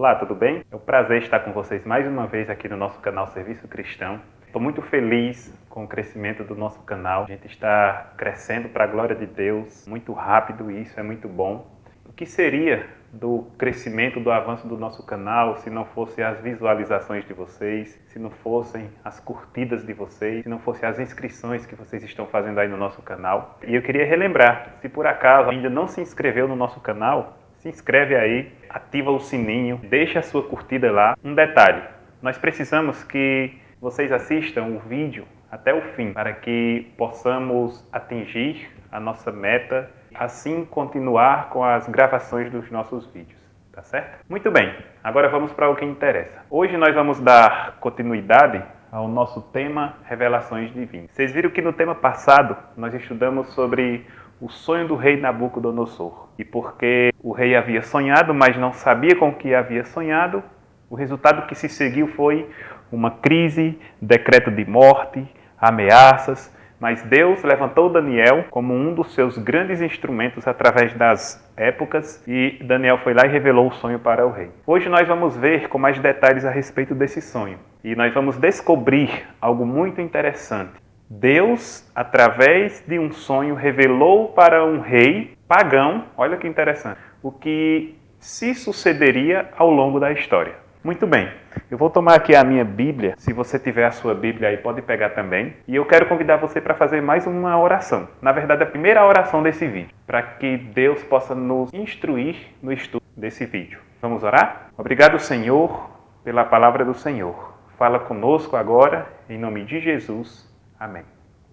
Olá, tudo bem? É um prazer estar com vocês mais uma vez aqui no nosso canal Serviço Cristão. Estou muito feliz com o crescimento do nosso canal. A gente está crescendo para a glória de Deus muito rápido e isso é muito bom. O que seria do crescimento, do avanço do nosso canal se não fossem as visualizações de vocês, se não fossem as curtidas de vocês, se não fossem as inscrições que vocês estão fazendo aí no nosso canal? E eu queria relembrar, se por acaso ainda não se inscreveu no nosso canal, se inscreve aí, ativa o sininho, deixa a sua curtida lá. Um detalhe, nós precisamos que vocês assistam o vídeo até o fim, para que possamos atingir a nossa meta, assim continuar com as gravações dos nossos vídeos, tá certo? Muito bem, agora vamos para o que interessa. Hoje nós vamos dar continuidade ao nosso tema Revelações Divinas. Vocês viram que no tema passado nós estudamos sobre o sonho do rei Nabucodonosor. E porque o rei havia sonhado, mas não sabia com o que havia sonhado, o resultado que se seguiu foi uma crise, decreto de morte, ameaças, mas Deus levantou Daniel como um dos seus grandes instrumentos através das épocas e Daniel foi lá e revelou o sonho para o rei. Hoje nós vamos ver com mais detalhes a respeito desse sonho e nós vamos descobrir algo muito interessante. Deus, através de um sonho, revelou para um rei pagão, olha que interessante, o que se sucederia ao longo da história. Muito bem, eu vou tomar aqui a minha Bíblia, se você tiver a sua Bíblia aí pode pegar também, e eu quero convidar você para fazer mais uma oração, na verdade a primeira oração desse vídeo, para que Deus possa nos instruir no estudo desse vídeo. Vamos orar? Obrigado, Senhor, pela palavra do Senhor. Fala conosco agora, em nome de Jesus. Amém.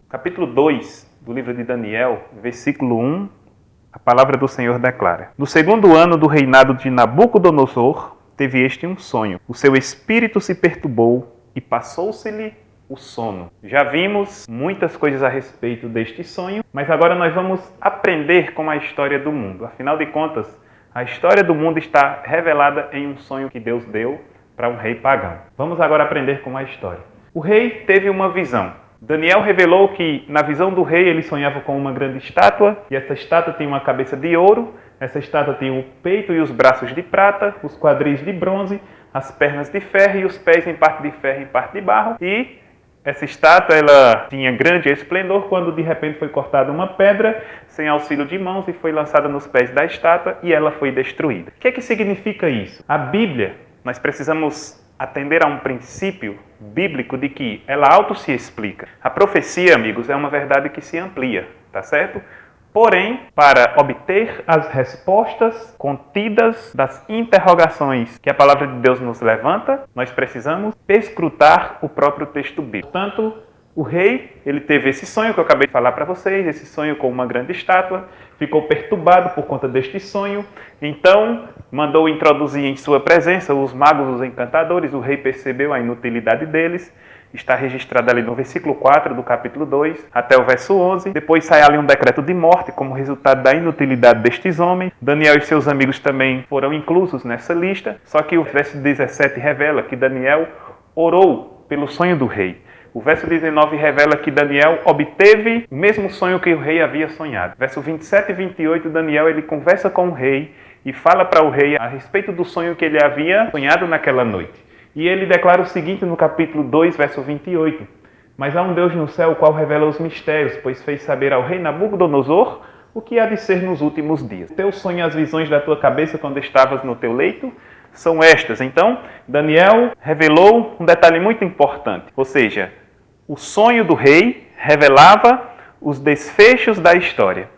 Capítulo 2 do livro de Daniel, versículo 1, a palavra do Senhor declara: No segundo ano do reinado de Nabucodonosor, teve este um sonho. O seu espírito se perturbou e passou-se-lhe o sono. Já vimos muitas coisas a respeito deste sonho, mas agora nós vamos aprender com a história do mundo. Afinal de contas, a história do mundo está revelada em um sonho que Deus deu para um rei pagão. Vamos agora aprender com a história. O rei teve uma visão. Daniel revelou que na visão do rei ele sonhava com uma grande estátua e essa estátua tinha uma cabeça de ouro, essa estátua tinha o peito e os braços de prata, os quadris de bronze, as pernas de ferro e os pés em parte de ferro e em parte de barro. E essa estátua ela tinha grande esplendor quando de repente foi cortada uma pedra sem auxílio de mãos e foi lançada nos pés da estátua e ela foi destruída. O que é que significa isso? A Bíblia, nós precisamos atender a um princípio bíblico de que ela auto se explica. A profecia, amigos, é uma verdade que se amplia, tá certo? Porém, para obter as respostas contidas das interrogações que a palavra de Deus nos levanta, nós precisamos perscrutar o próprio texto bíblico. Portanto, o rei, ele teve esse sonho que eu acabei de falar para vocês, esse sonho com uma grande estátua, ficou perturbado por conta deste sonho, então mandou introduzir em sua presença os magos, os encantadores, o rei percebeu a inutilidade deles, está registrado ali no versículo 4 do capítulo 2 até o verso 11, depois sai ali um decreto de morte como resultado da inutilidade destes homens, Daniel e seus amigos também foram inclusos nessa lista, só que o verso 17 revela que Daniel orou pelo sonho do rei. O verso 19 revela que Daniel obteve o mesmo sonho que o rei havia sonhado. Verso 27 e 28, Daniel ele conversa com o rei e fala para o rei a respeito do sonho que ele havia sonhado naquela noite. E ele declara o seguinte no capítulo 2, verso 28. Mas há um Deus no céu, o qual revela os mistérios, pois fez saber ao rei Nabucodonosor o que há de ser nos últimos dias. Teu sonho e as visões da tua cabeça quando estavas no teu leito são estas. Então, Daniel revelou um detalhe muito importante, ou seja, o sonho do rei revelava os desfechos da história.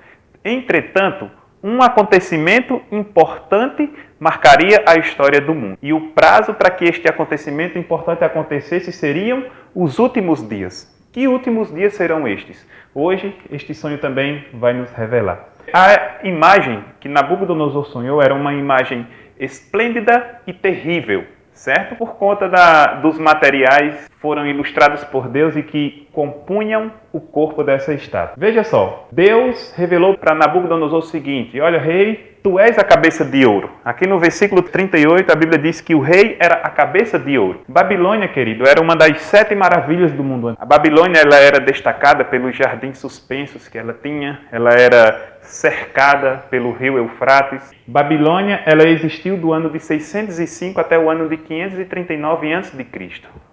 Entretanto, um acontecimento importante marcaria a história do mundo. E o prazo para que este acontecimento importante acontecesse seriam os últimos dias. Que últimos dias serão estes? Hoje, este sonho também vai nos revelar. A imagem que Nabucodonosor sonhou era uma imagem esplêndida e terrível, certo? Por conta dos materiais que foram ilustrados por Deus e que compunham o corpo dessa estátua. Veja só, Deus revelou para Nabucodonosor o seguinte: olha, rei, tu és a cabeça de ouro. Aqui no versículo 38, a Bíblia diz que o rei era a cabeça de ouro. Babilônia, querido, era uma das 7 maravilhas do mundo. A Babilônia, ela era destacada pelos jardins suspensos que ela tinha. Ela era cercada pelo rio Eufrates. Babilônia, ela existiu do ano de 605 até o ano de 539 a.C.,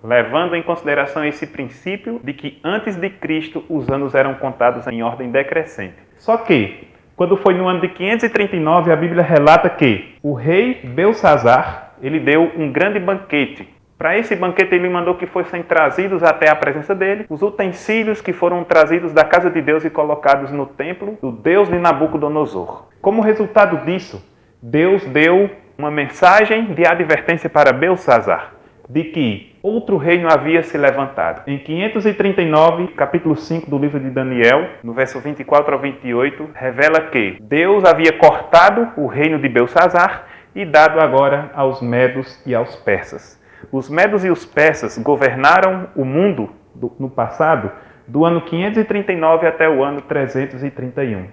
levando em consideração esse princípio de que antes de Cristo os anos eram contados em ordem decrescente. Só que, quando foi no ano de 539, a Bíblia relata que o rei Belsazar, ele deu um grande banquete. Para esse banquete ele mandou que fossem trazidos até a presença dele os utensílios que foram trazidos da casa de Deus e colocados no templo do Deus de Nabucodonosor. Como resultado disso, Deus deu uma mensagem de advertência para Belsazar, de que outro reino havia se levantado. Em 539, capítulo 5 do livro de Daniel, no verso 24 ao 28, revela que Deus havia cortado o reino de Belsazar e dado agora aos medos e aos persas. Os medos e os persas governaram o mundo no passado do ano 539 até o ano 331.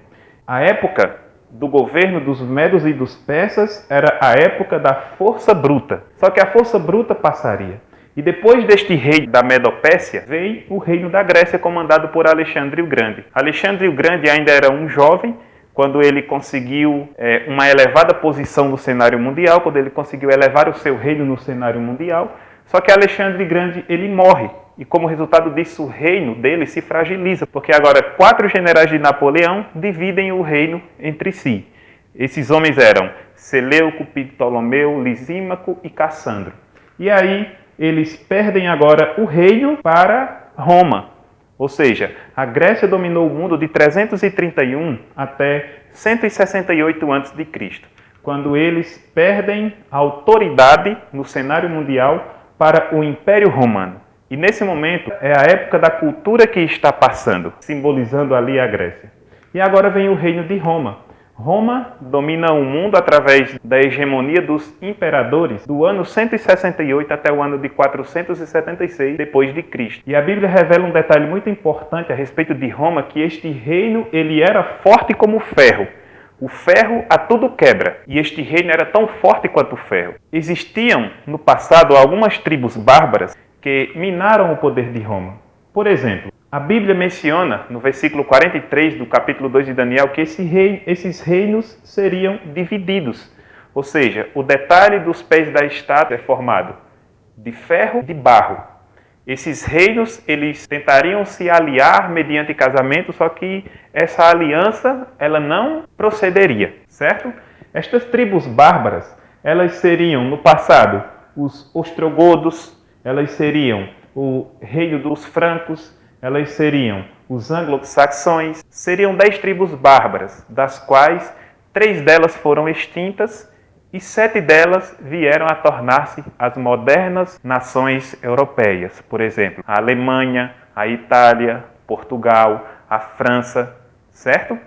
A época do governo dos medos e dos persas era a época da força bruta. Só que a força bruta passaria. E depois deste rei da Medopécia, veio o reino da Grécia comandado por Alexandre o Grande. Alexandre o Grande ainda era um jovem quando ele conseguiu uma elevada posição no cenário mundial, quando ele conseguiu elevar o seu reino no cenário mundial. Só que Alexandre o Grande, ele morre. E como resultado disso, o reino dele se fragiliza, porque agora 4 generais de Napoleão dividem o reino entre si. Esses homens eram Seleuco, Ptolomeu, Lisímaco e Cassandro. E aí eles perdem agora o reino para Roma. Ou seja, a Grécia dominou o mundo de 331 até 168 a.C., quando eles perdem a autoridade no cenário mundial para o Império Romano. E nesse momento é a época da cultura que está passando, simbolizando ali a Grécia. E agora vem o reino de Roma. Roma domina o mundo através da hegemonia dos imperadores do ano 168 até o ano de 476 depois de Cristo. E a Bíblia revela um detalhe muito importante a respeito de Roma, que este reino ele era forte como o ferro. O ferro a tudo quebra, e este reino era tão forte quanto o ferro. Existiam no passado algumas tribos bárbaras que minaram o poder de Roma. Por exemplo, a Bíblia menciona no versículo 43 do capítulo 2 de Daniel que esses reinos seriam divididos. Ou seja, o detalhe dos pés da estátua é formado de ferro e de barro. Esses reinos, eles tentariam se aliar mediante casamento, só que essa aliança, ela não procederia, certo? Estas tribos bárbaras, elas seriam, no passado, os ostrogodos, elas seriam o reino dos francos, elas seriam os anglo-saxões, seriam 10 tribos bárbaras, das quais 3 delas foram extintas e 7 delas vieram a tornar-se as modernas nações europeias. Por exemplo, a Alemanha, a Itália, Portugal, a França, certo?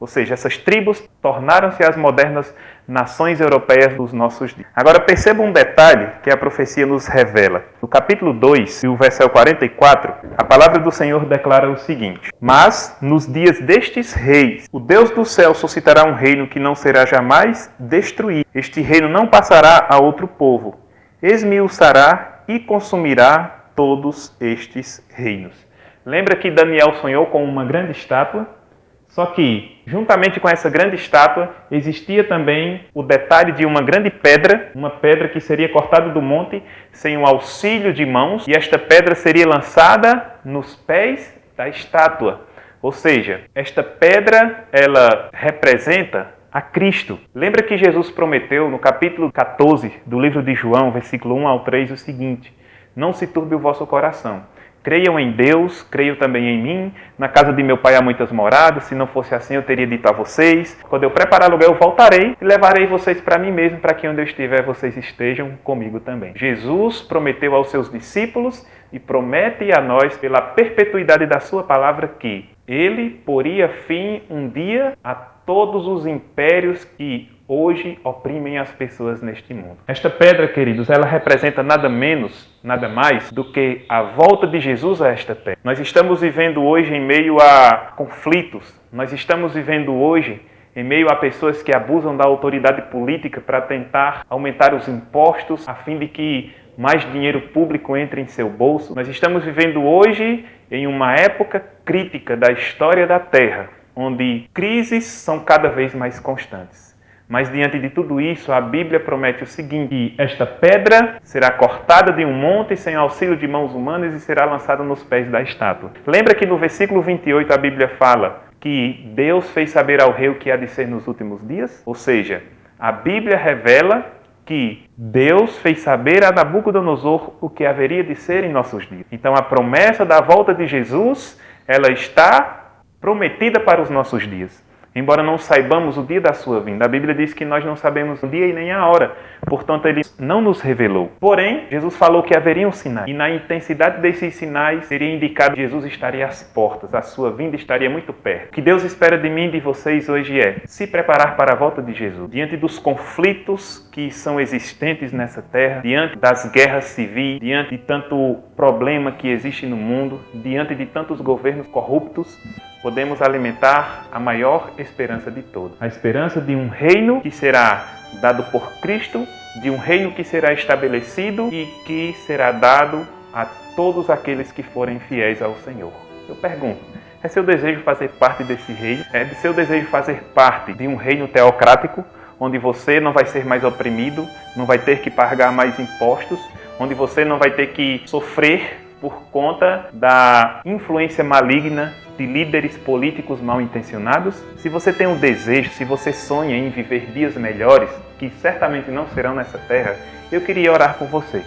Ou seja, essas tribos tornaram-se as modernas nações europeias dos nossos dias. Agora perceba um detalhe que a profecia nos revela. No capítulo 2, no versículo 44, a palavra do Senhor declara o seguinte: Mas, nos dias destes reis, o Deus do céu suscitará um reino que não será jamais destruído. Este reino não passará a outro povo. Esmiuçará e consumirá todos estes reinos. Lembra que Daniel sonhou com uma grande estátua? Só que, juntamente com essa grande estátua, existia também o detalhe de uma grande pedra, uma pedra que seria cortada do monte sem o auxílio de mãos, e esta pedra seria lançada nos pés da estátua. Ou seja, esta pedra, ela representa a Cristo. Lembra que Jesus prometeu no capítulo 14 do livro de João, versículo 1 ao 3, o seguinte: Não se turbe o vosso coração. Creiam em Deus, creiam também em mim. Na casa de meu pai há muitas moradas. Se não fosse assim, eu teria dito a vocês. Quando eu preparar lugar, eu voltarei e levarei vocês para mim mesmo, para que onde eu estiver, vocês estejam comigo também. Jesus prometeu aos seus discípulos e promete a nós, pela perpetuidade da sua palavra, que ele poria fim um dia a todos os impérios que hoje oprimem as pessoas neste mundo. Esta pedra, queridos, ela representa nada menos, nada mais do que a volta de Jesus a esta terra. Nós estamos vivendo hoje em meio a conflitos, nós estamos vivendo hoje em meio a pessoas que abusam da autoridade política para tentar aumentar os impostos a fim de que mais dinheiro público entre em seu bolso. Nós estamos vivendo hoje em uma época crítica da história da Terra, onde crises são cada vez mais constantes. Mas diante de tudo isso, a Bíblia promete o seguinte: que esta pedra será cortada de um monte sem auxílio de mãos humanas e será lançada nos pés da estátua. Lembra que no versículo 28 a Bíblia fala que Deus fez saber ao rei o que há de ser nos últimos dias? Ou seja, a Bíblia revela que Deus fez saber a Nabucodonosor o que haveria de ser em nossos dias. Então a promessa da volta de Jesus, ela está prometida para os nossos dias. Embora não saibamos o dia da sua vinda, a Bíblia diz que nós não sabemos o dia e nem a hora. Portanto, Ele não nos revelou. Porém, Jesus falou que haveriam sinais. E na intensidade desses sinais, seria indicado que Jesus estaria às portas. A sua vinda estaria muito perto. O que Deus espera de mim e de vocês hoje é se preparar para a volta de Jesus. Diante dos conflitos que são existentes nessa terra, diante das guerras civis, diante de tanto problema que existe no mundo, diante de tantos governos corruptos, podemos alimentar a maior esperança de todos. A esperança de um reino que será dado por Cristo, de um reino que será estabelecido e que será dado a todos aqueles que forem fiéis ao Senhor. Eu pergunto, é seu desejo fazer parte desse reino? É de seu desejo fazer parte de um reino teocrático, onde você não vai ser mais oprimido, não vai ter que pagar mais impostos, onde você não vai ter que sofrer por conta da influência maligna de líderes políticos mal intencionados? Se você tem um desejo, se você sonha em viver dias melhores, que certamente não serão nessa terra, eu queria orar por você.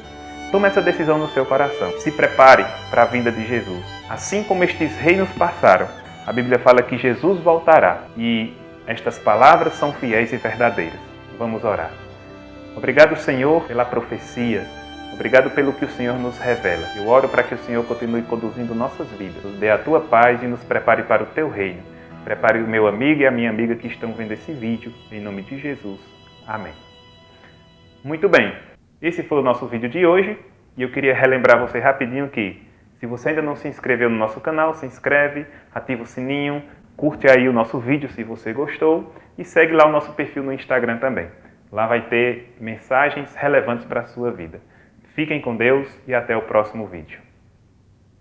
Tome essa decisão no seu coração. Se prepare para a vinda de Jesus. Assim como estes reinos passaram, a Bíblia fala que Jesus voltará. E estas palavras são fiéis e verdadeiras. Vamos orar. Obrigado, Senhor, pela profecia. Obrigado pelo que o Senhor nos revela. Eu oro para que o Senhor continue conduzindo nossas vidas, nos dê a Tua paz e nos prepare para o Teu reino. Prepare o meu amigo e a minha amiga que estão vendo esse vídeo, em nome de Jesus. Amém. Muito bem, esse foi o nosso vídeo de hoje e eu queria relembrar você rapidinho que, se você ainda não se inscreveu no nosso canal, se inscreve, ativa o sininho, curte aí o nosso vídeo se você gostou e segue lá o nosso perfil no Instagram também. Lá vai ter mensagens relevantes para a sua vida. Fiquem com Deus e até o próximo vídeo.